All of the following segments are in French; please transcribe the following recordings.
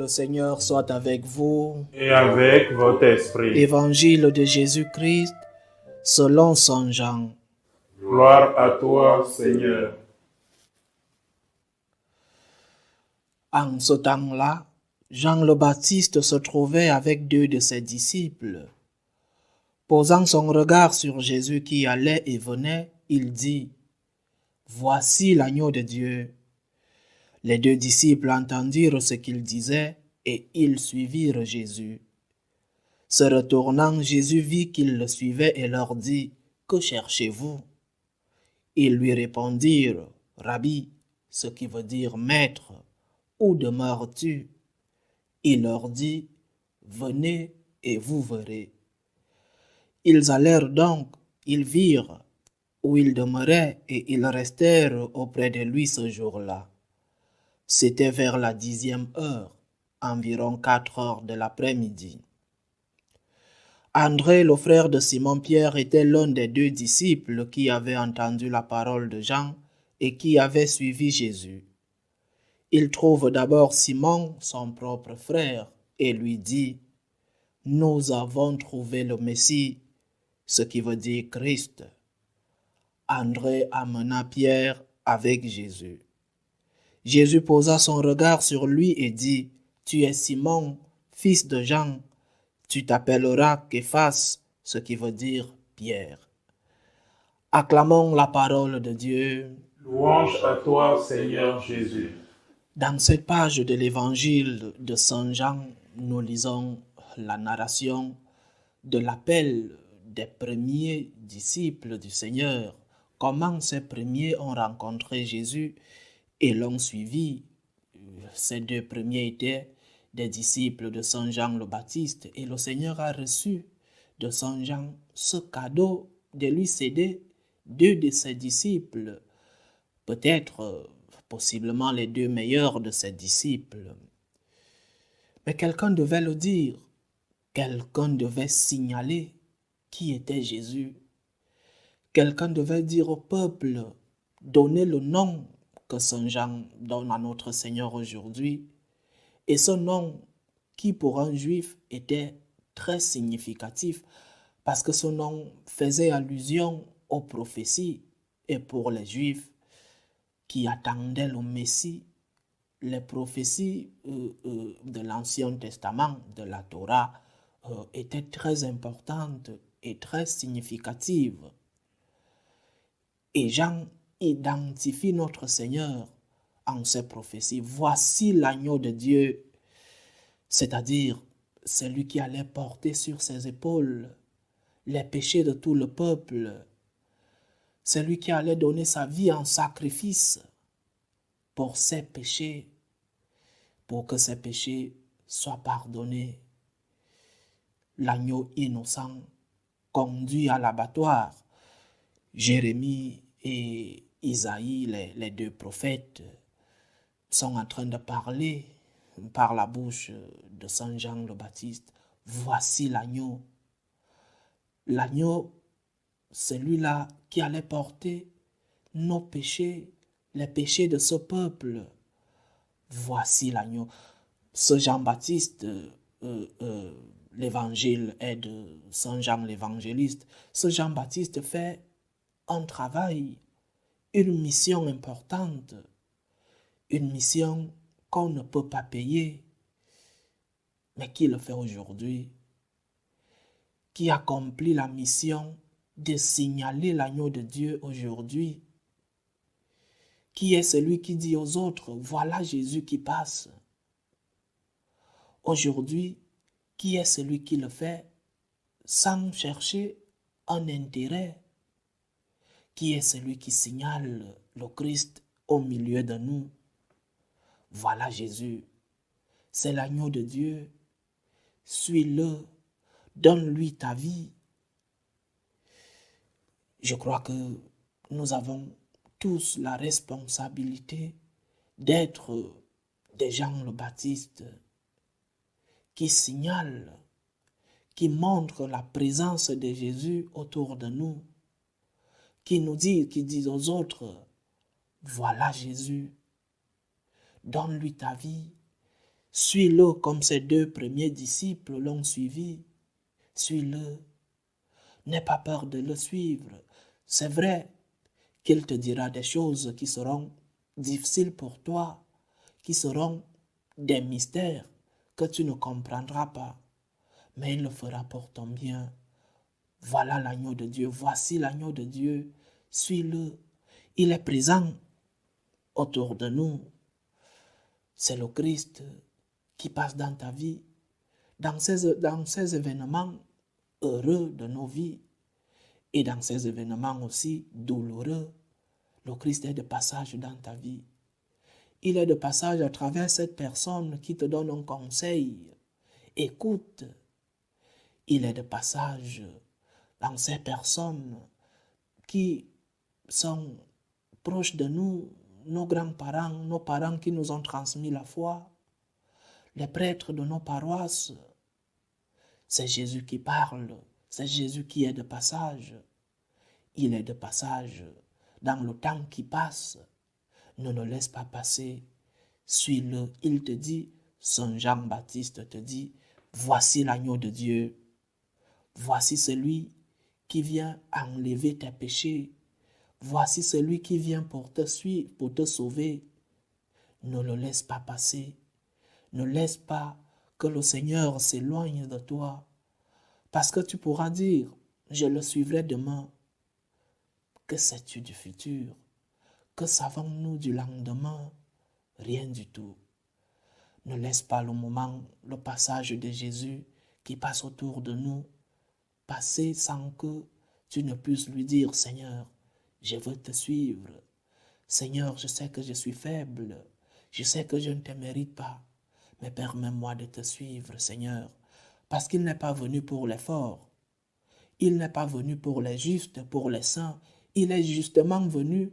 Le Seigneur soit avec vous. Et avec votre esprit. Évangile de Jésus-Christ selon Saint Jean. Gloire à toi, Seigneur. En ce temps-là, Jean le Baptiste se trouvait avec 2 de ses disciples. Posant son regard sur Jésus qui allait et venait, il dit : « Voici l'agneau de Dieu. » Les 2 disciples entendirent ce qu'il disait et ils suivirent Jésus. Se retournant, Jésus vit qu'ils le suivaient et leur dit : « Que cherchez-vous ? » Ils lui répondirent : « Rabbi, ce qui veut dire maître, où demeures-tu ? » Il leur dit : « Venez et vous verrez. » Ils allèrent donc, ils virent où il demeurait et ils restèrent auprès de lui ce jour-là. C'était vers la 10e heure, environ 4 heures de l'après-midi. André, le frère de Simon-Pierre, était l'un des 2 disciples qui avaient entendu la parole de Jean et qui avaient suivi Jésus. Il trouve d'abord Simon, son propre frère, et lui dit : « Nous avons trouvé le Messie, ce qui veut dire Christ. » André amena Pierre avec Jésus. Jésus posa son regard sur lui et dit : « Tu es Simon, fils de Jean. Tu t'appelleras Képhas, ce qui veut dire Pierre. » Acclamons la parole de Dieu. Louange à toi, Seigneur Jésus. Dans cette page de l'évangile de Saint Jean, nous lisons la narration de l'appel des premiers disciples du Seigneur. Comment ces premiers ont rencontré Jésus et l'ont suivi. Ces 2 premiers étaient des disciples de Saint Jean le Baptiste et le Seigneur a reçu de Saint Jean ce cadeau de lui céder 2 de ses disciples, peut-être possiblement les 2 meilleurs de ses disciples. Mais quelqu'un devait le dire, quelqu'un devait signaler qui était Jésus. Quelqu'un devait dire au peuple, donner le nom que Saint Jean donne à notre Seigneur aujourd'hui. Et ce nom qui pour un juif était très significatif parce que ce nom faisait allusion aux prophéties. Et pour les juifs qui attendaient le Messie, les prophéties de l'Ancien Testament, de la Torah, étaient très importantes et très significatives. Et Jean identifie notre Seigneur en ces prophéties. Voici l'agneau de Dieu, c'est-à-dire celui qui allait porter sur ses épaules les péchés de tout le peuple, celui qui allait donner sa vie en sacrifice pour ses péchés, pour que ses péchés soient pardonnés. L'agneau innocent conduit à l'abattoir. Jérémie et Isaïe, les 2 prophètes, sont en train de parler par la bouche de Saint Jean le Baptiste. Voici l'agneau. L'agneau, celui-là qui allait porter nos péchés, les péchés de ce peuple. Voici l'agneau. Ce Jean-Baptiste, l'évangile est de Saint Jean l'évangéliste. Ce Jean-Baptiste fait un travail, une mission importante, une mission qu'on ne peut pas payer, mais qui le fait aujourd'hui, qui accomplit la mission de signaler l'agneau de Dieu aujourd'hui, qui est celui qui dit aux autres, voilà Jésus qui passe. Aujourd'hui, qui est celui qui le fait sans chercher un intérêt? Qui est celui qui signale le Christ au milieu de nous? Voilà Jésus, c'est l'agneau de Dieu. Suis-le, donne-lui ta vie. Je crois que nous avons tous la responsabilité d'être des Jean le Baptiste qui signalent, qui montrent la présence de Jésus autour de nous, qui disent aux autres, voilà Jésus, donne-lui ta vie, Suis-le comme ces 2 premiers disciples l'ont suivi. Suis-le. N'aie pas peur de le suivre. C'est vrai qu'il te dira des choses qui seront difficiles pour toi, qui seront des mystères que tu ne comprendras pas, mais il le fera pour ton bien. Voilà l'agneau de Dieu, voici l'agneau de Dieu, suis-le. Il est présent autour de nous. C'est le Christ qui passe dans ta vie, dans ces événements heureux de nos vies et dans ces événements aussi douloureux. Le Christ est de passage dans ta vie. Il est de passage à travers cette personne qui te donne un conseil. Écoute. Il est de passage dans ces personnes qui sont proches de nous, nos grands-parents, nos parents qui nous ont transmis la foi, les prêtres de nos paroisses. C'est Jésus qui parle, c'est Jésus qui est de passage. Il est de passage dans le temps qui passe. Ne le laisse pas passer. Suis-le. Il te dit, Saint Jean-Baptiste te dit, voici l'agneau de Dieu. Voici celui qui vient enlever tes péchés. Voici celui qui vient pour te suivre, pour te sauver. Ne le laisse pas passer. Ne laisse pas que le Seigneur s'éloigne de toi. Parce que tu pourras dire, je le suivrai demain. Que sais-tu du futur? Que savons-nous du lendemain? Rien du tout. Ne laisse pas le moment, le passage de Jésus qui passe autour de nous, passer sans que tu ne puisses lui dire, Seigneur, je veux te suivre. Seigneur, je sais que je suis faible. Je sais que je ne te mérite pas. Mais permets-moi de te suivre, Seigneur. Parce qu'il n'est pas venu pour les forts. Il n'est pas venu pour les justes, pour les saints. Il est justement venu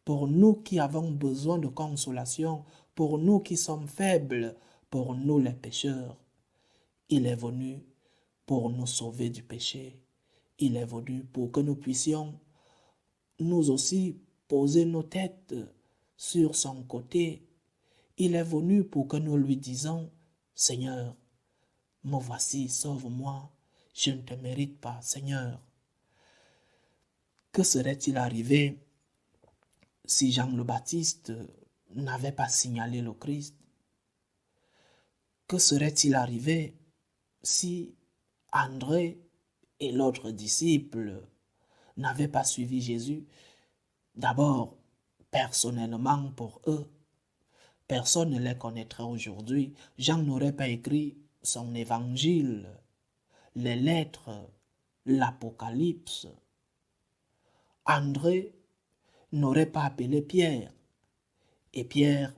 pour nous qui avons besoin de consolation, pour nous qui sommes faibles, pour nous les pécheurs. Il est venu pour nous sauver du péché. Il est venu pour que nous puissions nous aussi poser nos têtes sur son côté. Il est venu pour que nous lui disions, Seigneur, me voici, sauve-moi, je ne te mérite pas, Seigneur. Que serait-il arrivé si Jean le Baptiste n'avait pas signalé le Christ? Que serait-il arrivé si André et l'autre disciple n'avaient pas suivi Jésus? D'abord, personnellement pour eux, personne ne les connaîtrait aujourd'hui. Jean n'aurait pas écrit son évangile, les lettres, l'Apocalypse. André n'aurait pas appelé Pierre, et Pierre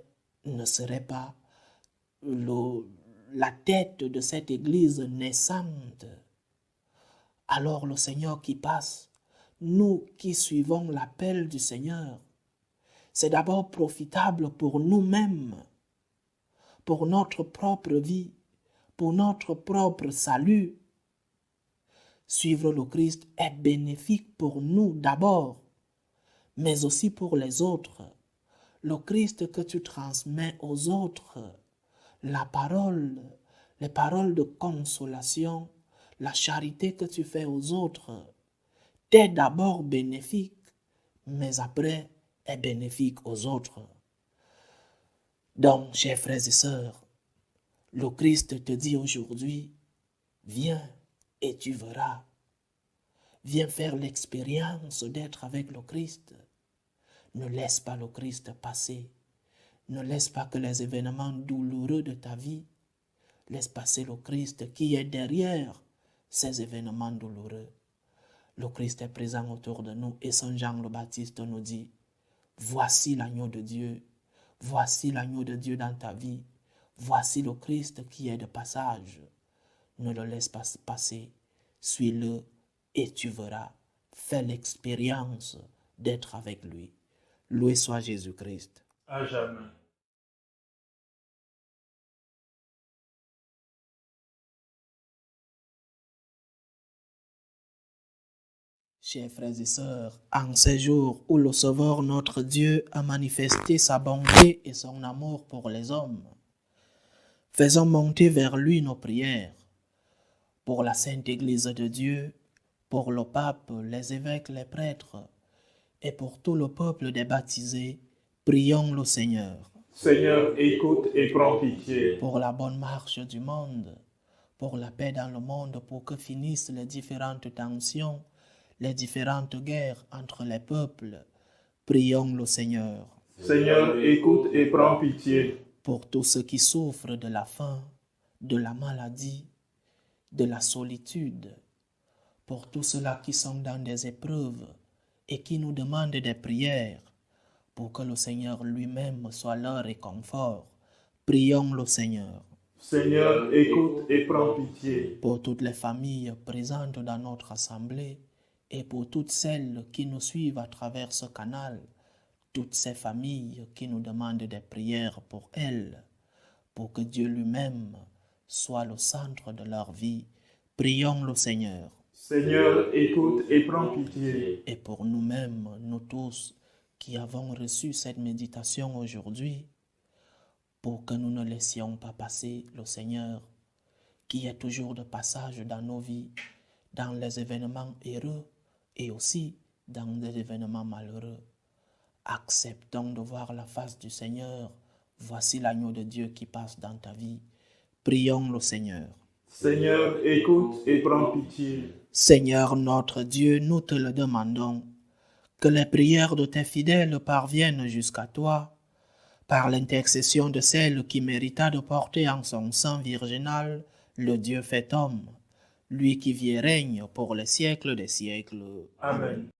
ne serait pas la tête de cette église naissante. Alors le Seigneur qui passe, nous qui suivons l'appel du Seigneur, c'est d'abord profitable pour nous-mêmes, pour notre propre vie, pour notre propre salut. Suivre le Christ est bénéfique pour nous d'abord, mais aussi pour les autres. Le Christ que tu transmets aux autres, la parole, les paroles de consolation, la charité que tu fais aux autres, t'est d'abord bénéfique, mais après est bénéfique aux autres. Donc, chers frères et sœurs, le Christ te dit aujourd'hui, viens et tu verras. Viens faire l'expérience d'être avec le Christ. Ne laisse pas le Christ passer. Ne laisse pas que les événements douloureux de ta vie laisse passer le Christ qui est derrière ces événements douloureux. Le Christ est présent autour de nous et Saint Jean le Baptiste nous dit, voici l'agneau de Dieu, voici l'agneau de Dieu dans ta vie, voici le Christ qui est de passage. Ne le laisse pas passer, suis-le et tu verras, fais l'expérience d'être avec lui. Loué soit Jésus-Christ. À jamais. Chers frères et sœurs, en ces jours où le Sauveur notre Dieu a manifesté sa bonté et son amour pour les hommes, Faisons monter vers lui nos prières. Pour la Sainte Église de Dieu, pour le pape, les évêques, les prêtres, et pour tout le peuple des baptisés, prions le Seigneur. Seigneur, écoute et prends pitié. Pour la bonne marche du monde, pour la paix dans le monde, pour que finissent les différentes tensions, les différentes guerres entre les peuples, prions le Seigneur. Seigneur, écoute et prends pitié. Pour tous ceux qui souffrent de la faim, de la maladie, de la solitude, pour tous ceux-là qui sont dans des épreuves et qui nous demandent des prières, pour que le Seigneur lui-même soit leur réconfort, prions le Seigneur. Seigneur, écoute et prends pitié. Pour toutes les familles présentes dans notre assemblée et pour toutes celles qui nous suivent à travers ce canal, toutes ces familles qui nous demandent des prières pour elles, pour que Dieu lui-même soit le centre de leur vie, prions le Seigneur. Seigneur, écoute et prends pitié. Et pour nous-mêmes, nous tous qui avons reçu cette méditation aujourd'hui, pour que nous ne laissions pas passer le Seigneur, qui est toujours de passage dans nos vies, dans les événements heureux et aussi dans les événements malheureux. Acceptons de voir la face du Seigneur. Voici l'agneau de Dieu qui passe dans ta vie. Prions le Seigneur. Seigneur, écoute et prends pitié. Seigneur notre Dieu, nous te le demandons, que les prières de tes fidèles parviennent jusqu'à toi, par l'intercession de celle qui mérita de porter en son sein virginal le Dieu fait homme, lui qui vit et règne pour les siècles des siècles. Amen.